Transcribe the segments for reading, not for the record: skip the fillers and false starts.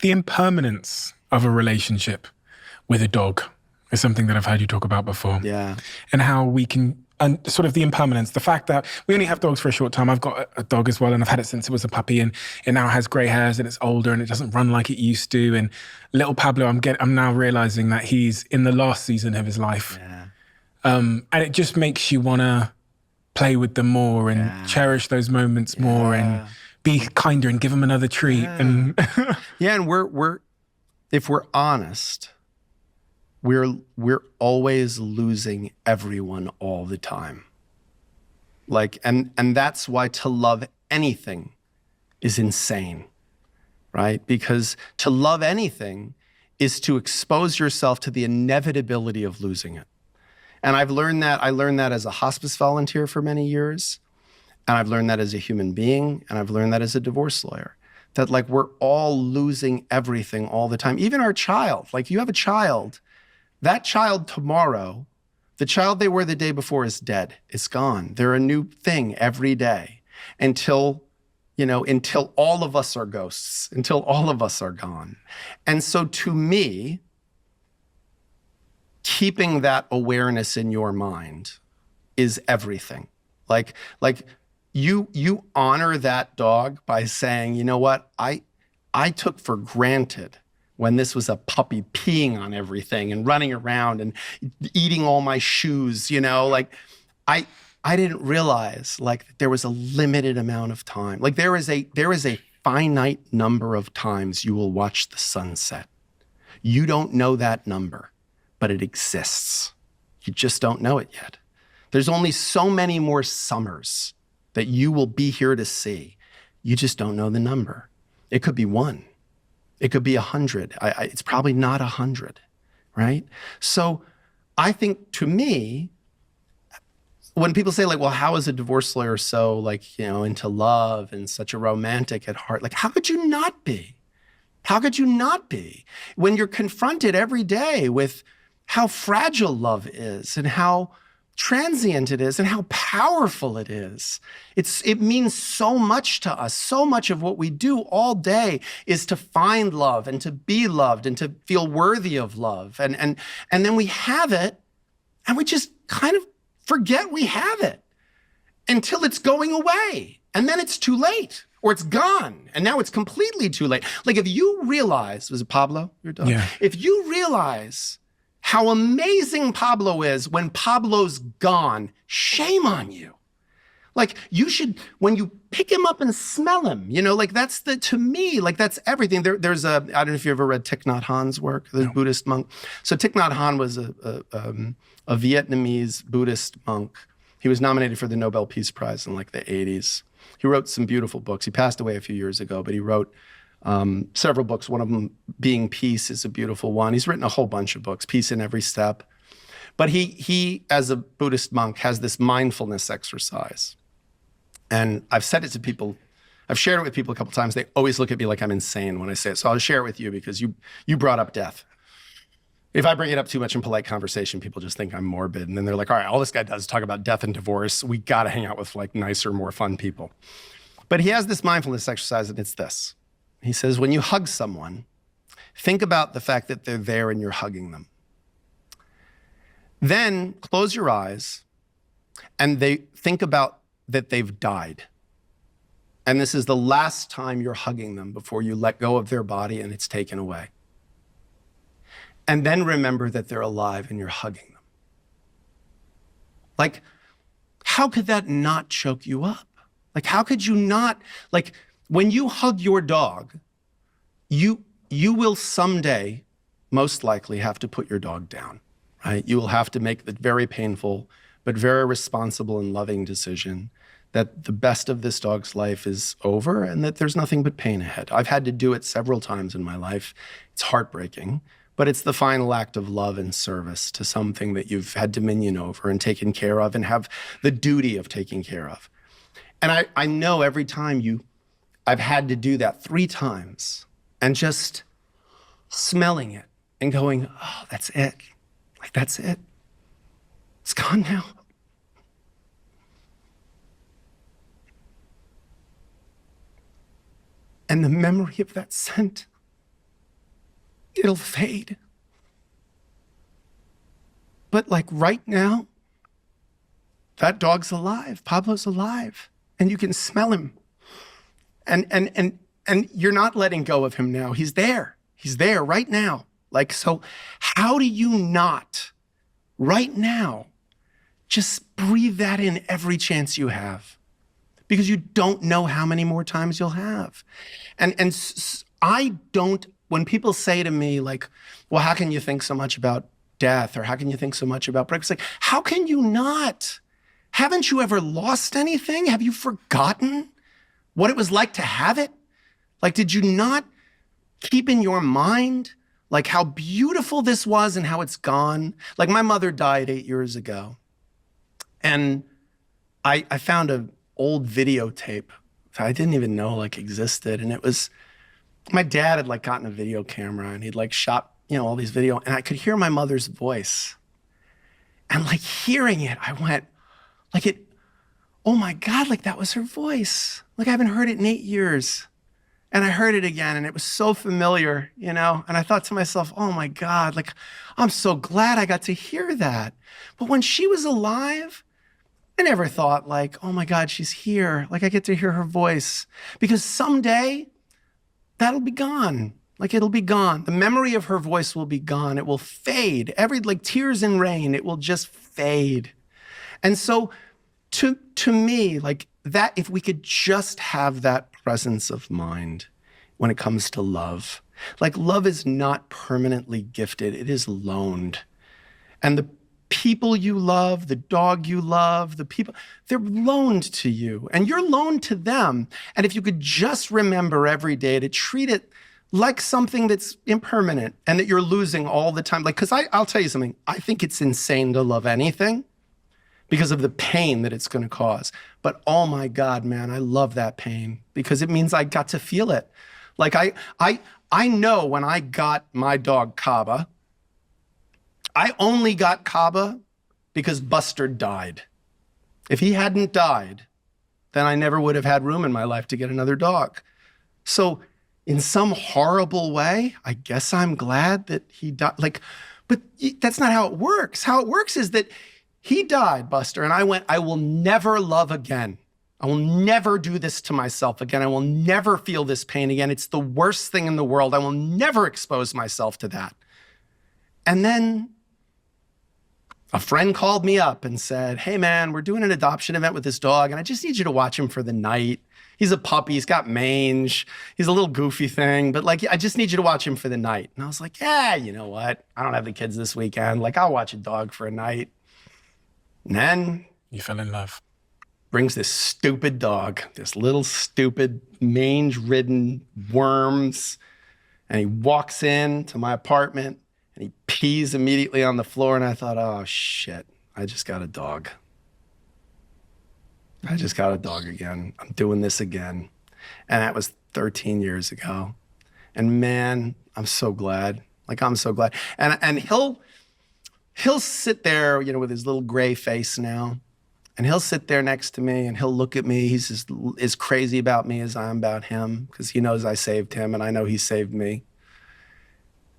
The impermanence of a relationship with a dog is something that I've heard you talk about before. Yeah. And how we can, and sort of the impermanence, the fact that we only have dogs for a short time. I've got a dog as well, and I've had it since it was a puppy, and it now has grey hairs and it's older and it doesn't run like it used to. And little Pablo, I'm now realizing that he's in the last season of his life. Yeah. And it just makes you want to play with them more and cherish those moments more and be kinder and give them another treat. And yeah, and we're if we're honest, we're always losing everyone all the time. Like, and that's why to love anything is insane, right? Because to love anything is to expose yourself to the inevitability of losing it. And I learned that as a hospice volunteer for many years. And I've learned that as a human being. And I've learned that as a divorce lawyer. That like we're all losing everything all the time. Even our child, like you have a child, that child tomorrow, the child they were the day before is dead, it's gone. They're a new thing every day until all of us are ghosts, until all of us are gone. And so to me, keeping that awareness in your mind is everything. Like you honor that dog by saying, you know what, I took for granted when this was a puppy peeing on everything and running around and eating all my shoes, like I didn't realize like there was a limited amount of time. Like there is a finite number of times you will watch the sunset. You don't know that number, but it exists. You just don't know it yet. There's only so many more summers that you will be here to see. You just don't know the number. It could be 1. It could be 100. It's probably not 100, right? So I think to me, when people say like, well, how is a divorce lawyer so like, into love and such a romantic at heart? Like, how could you not be? How could you not be? When you're confronted every day with how fragile love is and how transient it is and how powerful it is. It means so much to us. So much of what we do all day is to find love and to be loved and to feel worthy of love. And then we have it and we just kind of forget we have it until it's going away. And then it's too late or it's gone. And now it's completely too late. Like if you realize, was it Pablo, your dog? Yeah. If you realize how amazing Pablo is when Pablo's gone, shame on you. Like you should, when you pick him up and smell him, like to me, like that's everything. There's I don't know if you ever read Thich Nhat Hanh's work, the Buddhist monk. So Thich Nhat Hanh was a Vietnamese Buddhist monk. He was nominated for the Nobel Peace Prize in like the 80s. He wrote some beautiful books. He passed away a few years ago, but he wrote several books. One of them being Peace is a beautiful one. He's written a whole bunch of books, Peace in Every Step. But he, as a Buddhist monk, has this mindfulness exercise. And I've said it to people, I've shared it with people a couple times. They always look at me like I'm insane when I say it. So I'll share it with you because you brought up death. If I bring it up too much in polite conversation, people just think I'm morbid. And then they're like, all right, all this guy does is talk about death and divorce. We got to hang out with like nicer, more fun people. But he has this mindfulness exercise and it's this. He says, when you hug someone, think about the fact that they're there and you're hugging them. Then close your eyes and they think about that they've died. And this is the last time you're hugging them before you let go of their body and it's taken away. And then remember that they're alive and you're hugging them. Like, how could that not choke you up? Like, how could you not, like, when you hug your dog, you will someday most likely have to put your dog down, right? You will have to make the very painful, but very responsible and loving decision that the best of this dog's life is over and that there's nothing but pain ahead. I've had to do it several times in my life. It's heartbreaking, but it's the final act of love and service to something that you've had dominion over and taken care of and have the duty of taking care of. And I know every time I've had to do that 3 times and just smelling it and going, oh, that's it. Like, that's it. It's gone now. And the memory of that scent it'll fade. But like right now, that dog's alive. Pablo's alive. And you can smell him. And you're not letting go of him now. He's there. He's there right now. Like, so how do you not right now just breathe that in every chance you have? Because you don't know how many more times you'll have. I don't, when people say to me like, well, how can you think so much about death? Or how can you think so much about breakups? Like, how can you not? Haven't you ever lost anything? Have you forgotten what it was like to have it? Like, did you not keep in your mind like how beautiful this was and how it's gone? Like, my mother died 8 years ago. And I found an old videotape that I didn't even know like existed. And it was, my dad had like gotten a video camera and he'd like shot, all these video, and I could hear my mother's voice. And like hearing it, I went like oh my God, like that was her voice. Like I haven't heard it in 8 years. And I heard it again and it was so familiar, And I thought to myself, oh my God, like I'm so glad I got to hear that. But when she was alive, I never thought like, oh my God, she's here. Like I get to hear her voice. Because someday that'll be gone. Like it'll be gone. The memory of her voice will be gone. It will fade. Like tears in rain, it will just fade. And so to me, like that, if we could just have that presence of mind when it comes to love, like love is not permanently gifted, it is loaned. And the people you love, the dog you love, the people, they're loaned to you and you're loaned to them. And if you could just remember every day to treat it like something that's impermanent and that you're losing all the time. Like, because I'll tell you something, I think it's insane to love anything because of the pain that it's going to cause. But oh my God, man, I love that pain because it means I got to feel it. Like I know when I got my dog Kaba, I only got Kaba because Buster died. If he hadn't died, then I never would have had room in my life to get another dog. So in some horrible way, I guess I'm glad that he died. Like, but that's not how it works. How it works is that he died, Buster, and I went, I will never love again. I will never do this to myself again. I will never feel this pain again. It's the worst thing in the world. I will never expose myself to that. And then a friend called me up and said, hey man, we're doing an adoption event with this dog and I just need you to watch him for the night. He's a puppy, he's got mange, he's a little goofy thing, but like, I just need you to watch him for the night. And I was like, yeah, you know what? I don't have the kids this weekend. Like I'll watch a dog for a night. And then you fell in love. Brings this stupid dog, this little stupid mange-ridden worms. And he walks in to my apartment and he pees immediately on the floor. And I thought, oh shit, I just got a dog. I just got a dog again. I'm doing this again. And that was 13 years ago. And man, I'm so glad. Like, I'm so glad. And he'll sit there, with his little gray face now. And he'll sit there next to me and he'll look at me. He's just as crazy about me as I'm about him because he knows I saved him and I know he saved me.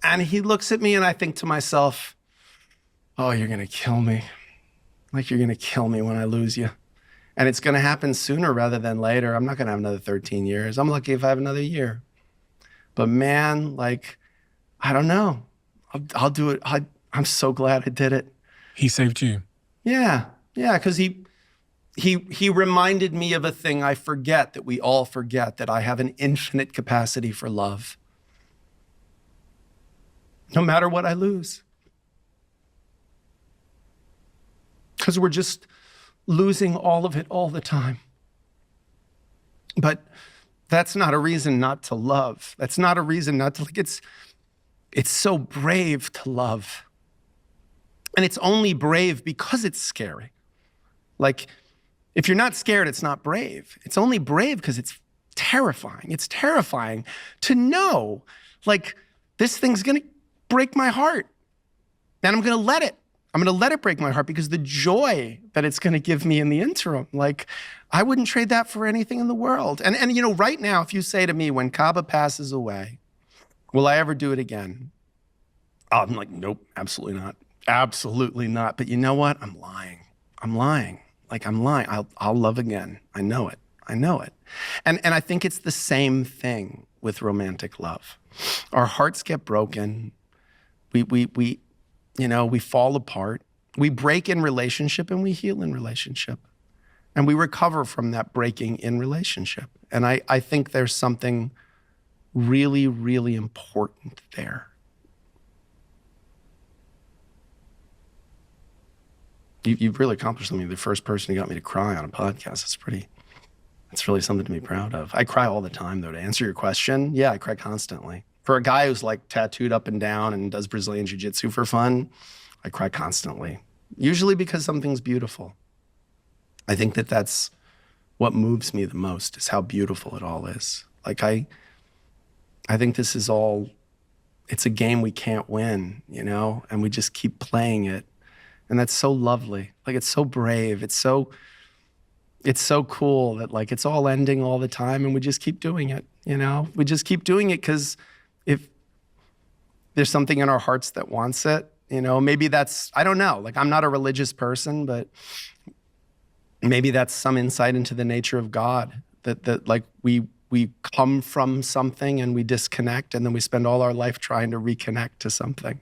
And he looks at me and I think to myself, oh, you're going to kill me. Like, you're going to kill me when I lose you. And it's going to happen sooner rather than later. I'm not going to have another 13 years. I'm lucky if I have another year. But man, like, I don't know. I'll do it. I'm so glad I did it. He saved you. Yeah, because he reminded me of a thing I forget, that we all forget, that I have an infinite capacity for love. No matter what I lose. Because we're just losing all of it all the time. But that's not a reason not to love. That's not a reason not to, like, it's so brave to love. And it's only brave because it's scary. Like, if you're not scared, it's not brave. It's only brave because it's terrifying. It's terrifying to know, like, this thing's gonna break my heart. And I'm gonna let it. I'm gonna let it break my heart because the joy that it's gonna give me in the interim, like, I wouldn't trade that for anything in the world. And right now, if you say to me, when Kaba passes away, will I ever do it again? I'm like, nope, absolutely not. Absolutely not. But you know what? I'm lying. I'm lying. Like I'm lying. I'll love again. I know it. I know it. And I think it's the same thing with romantic love. Our hearts get broken. We we fall apart. We break in relationship and we heal in relationship. And we recover from that breaking in relationship. And I think there's something really, really important there. You've really accomplished something. You're the first person who got me to cry on a podcast. It's really something to be proud of. I cry all the time, though. To answer your question, yeah, I cry constantly. For a guy who's like tattooed up and down and does Brazilian jiu-jitsu for fun, I cry constantly. Usually because something's beautiful. I think that's what moves me the most, is how beautiful it all is. Like I think this is all, it's a game we can't win, and we just keep playing it. And that's so lovely. Like, it's so brave. It's so cool that like it's all ending all the time and we just keep doing it, We just keep doing it because if there's something in our hearts that wants it, maybe that's, I don't know. Like, I'm not a religious person, but maybe that's some insight into the nature of God, that like we come from something and we disconnect and then we spend all our life trying to reconnect to something.